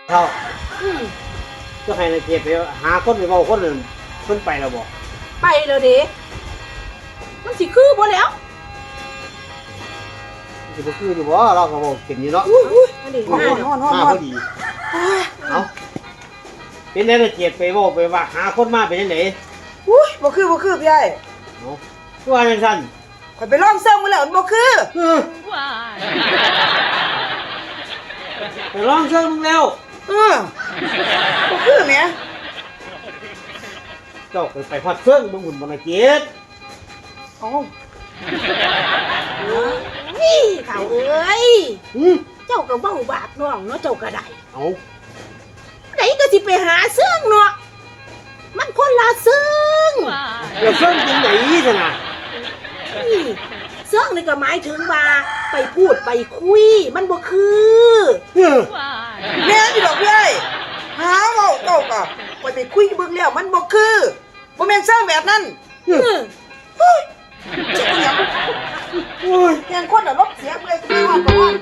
เขา อืม ก็ให้นายเกียรติไปหาคนไปเว้าคนอื่นเพิ่นไปแล้วบ่ ไปแล้วเด้มันสิคือบ่แล้ว สิบ่คืออยู่บ่เราก็บ่เป็นอยู่เนาะ อุ้ยมันดี มา มา พอดีเอาเป็นได้นายเกียรติไปเว้าไปว่าหาคนมาเป็นจังได๋ อุ้ยบ่คือพี่ไอ้ เอาคือว่าจังซั่น ข่อยไปลองเซิร์ฟมาแล้วมันบ่คือ เออไปลองเชิงมึงแล้ว บ่คือแหม เจ้าไปฮอดเชิงมึงหุ่นบ่นายเกียรติ เอ้า นี่เฒ่าเอ้ย อือ เจ้าก็เว้าบาปน้องเนาะเจ้าก็ได้ เอา ไหนก็สิไปหาเสื้องเนาะมันคนละเสื้อง แล้วเชิงจังได๋ซั่นน่ะ นี่เสื้องนี่ก็หมายถึงว่าไปพูดไปคุย มันบ่คือ เออ แม่นอยู่ดอกพี่ไอ้หาเว้าเจ้าก็ข่อยไปคุยเบิ่งแล้วมันบ่คือบ่แม่นเซิร์ฟแบบนั้น เออ เฮ้ยเจ็บอีหยัง โอ้ย แทนคนน่ะลบเสียเมื่อยไปฮอดบ่ฮอด